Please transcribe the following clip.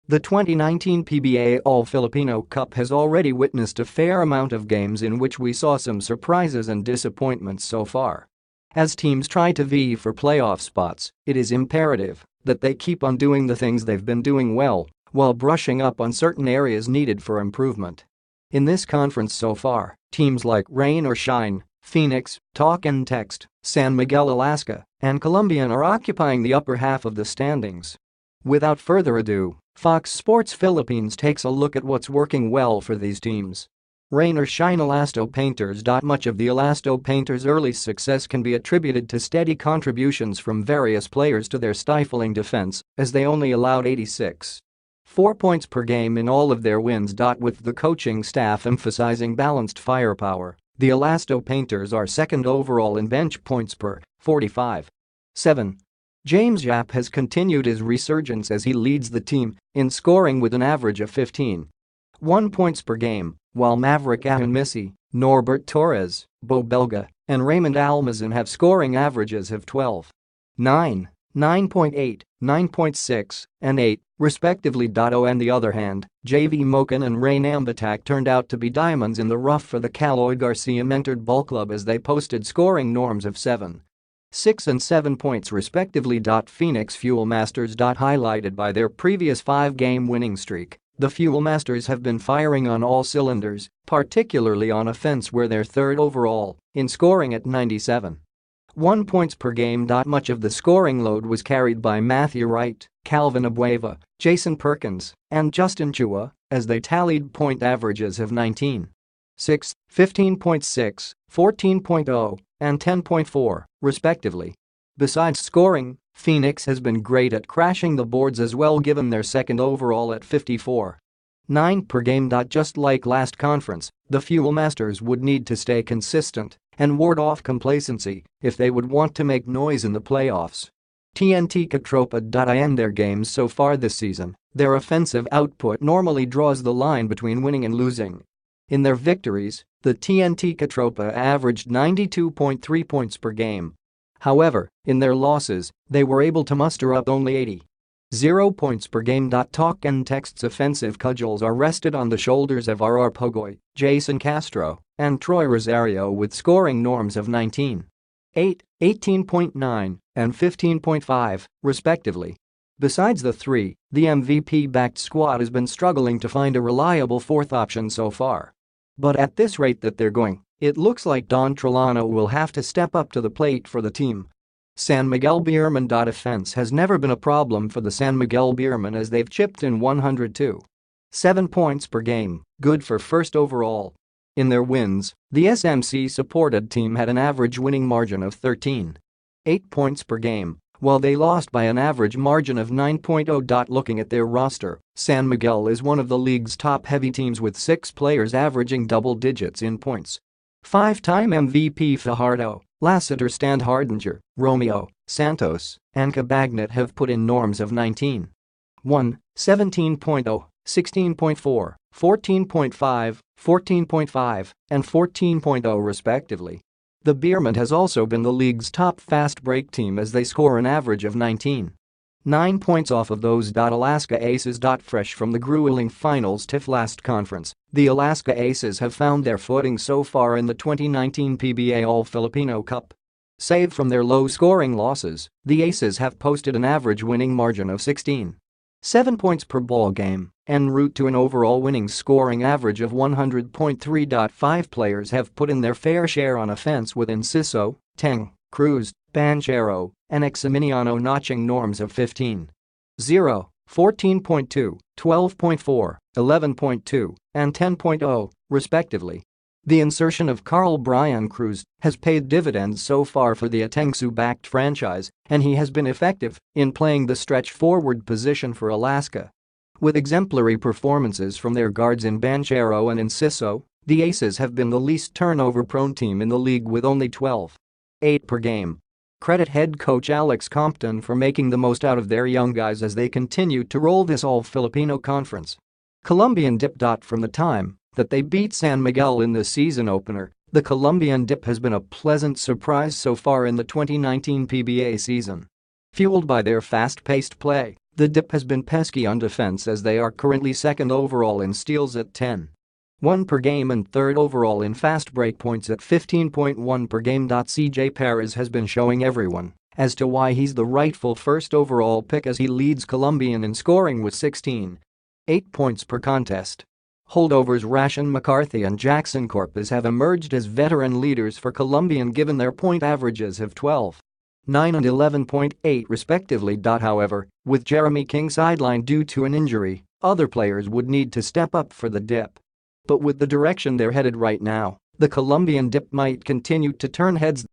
The 2019 PBA All-Filipino Cup has already witnessed a fair amount of games in which we saw some surprises and disappointments so far. As teams try to vie for playoff spots, it is imperative that they keep on doing the things they've been doing well, while brushing up on certain areas needed for improvement. In this conference so far, teams like Rain or Shine, Phoenix, Talk and Text, San Miguel Alaska, and Colombian are occupying the upper half of the standings. Without further ado, Fox Sports Philippines takes a look at what's working well for these teams. Rain or Shine Elasto Painters. Much of the Elasto Painters' early success can be attributed to steady contributions from various players to their stifling defense, as they only allowed 86.4 points per game in all of their wins. With the coaching staff emphasizing balanced firepower, the Elasto Painters are second overall in bench points per 45.7. James Yap has continued his resurgence as he leads the team in scoring with an average of 15.1 points per game, while Maverick Ahunmisi, Norbert Torres, Bo Belga, and Raymond Almazan have scoring averages of 12.9, 9.8, 9.6, and 8, respectively. On the other hand, JV Mocan and Rain Ambatak turned out to be diamonds in the rough for the Caloy Garcia-mentored ball club as they posted scoring norms of 7, 6 and 7 points respectively. Phoenix Fuel Masters. Highlighted by their previous 5-game winning streak, the Fuel Masters have been firing on all cylinders, particularly on offense where they're third overall in scoring at 97.1 points per game. Much of the scoring load was carried by Matthew Wright, Calvin Abueva, Jason Perkins, and Justin Chua, as they tallied point averages of 19.6, 15.6, 14.0, and 10.4, respectively. Besides scoring, Phoenix has been great at crashing the boards as well, given their second overall at 54.9 per game. Just like last conference, the Fuel Masters would need to stay consistent and ward off complacency if they would want to make noise in the playoffs. TNT Catropa. In their games so far this season, their offensive output normally draws the line between winning and losing. In their victories, the TNT Catropa averaged 92.3 points per game. However, in their losses, they were able to muster up only 80.0 points per game. Talk and Text's offensive cudgels are rested on the shoulders of RR Pogoy, Jason Castro, and Troy Rosario with scoring norms of 19.8, 18.9, and 15.5, respectively. Besides the three, the MVP-backed squad has been struggling to find a reliable fourth option so far. But at this rate that they're going, it looks like Don Trelano will have to step up to the plate for the team. San Miguel Beermen. Offense has never been a problem for the San Miguel Beermen as they've chipped in 102.7 points per game, good for first overall. In their wins, the SMC-supported team had an average winning margin of 13.8 points per game, while they lost by an average margin of 9.0. Looking at their roster, San Miguel is one of the league's top-heavy teams with 6 players averaging double digits in points. 5-time MVP Fajardo, Lassiter Standhardinger, Romeo, Santos, and Cabagnat have put in norms of 19.1, 17.0, 16.4, 14.5, 14.5, and 14.0 respectively. The Beermen has also been the league's top fast break team as they score an average of 19.9 points off of those. Alaska Aces. Fresh from the grueling finals tiff last conference, the Alaska Aces have found their footing so far in the 2019 PBA All-Filipino Cup. Save from their low-scoring losses, the Aces have posted an average winning margin of 16.7 points per ball game en route to an overall winning scoring average of 100.3. 5 players have put in their fair share on offense with Enciso, Teng, Cruz, Banchero, and Eximiniano notching norms of 15.0, 14.2, 12.4, 11.2, and 10.0, respectively. The insertion of Carl Brian Cruz has paid dividends so far for the Atengsu-backed franchise, and he has been effective in playing the stretch forward position for Alaska. With exemplary performances from their guards in Banchero and Enciso, the Aces have been the least turnover-prone team in the league with only 12.8 per game. Credit head coach Alex Compton for making the most out of their young guys as they continue to roll this all-Filipino conference. Colombian Dip. From the time that they beat San Miguel in the season opener, the Colombian Dip has been a pleasant surprise so far in the 2019 PBA season. Fueled by their fast-paced play, The Dip has been pesky on defense as they are currently second overall in steals at 10.1 per game and third overall in fast break points at 15.1 per game. CJ Perez has been showing everyone as to why he's the rightful first overall pick as he leads Colombian in scoring with 16.8 points per contest. Holdovers Rashan McCarthy and Jackson Corpus have emerged as veteran leaders for Colombian given their point averages of 12.9 and 11.8 respectively. However, with Jeremy King sidelined due to an injury, other players would need to step up for the Dip. But with the direction they're headed right now, the Colombian Dip might continue to turn heads.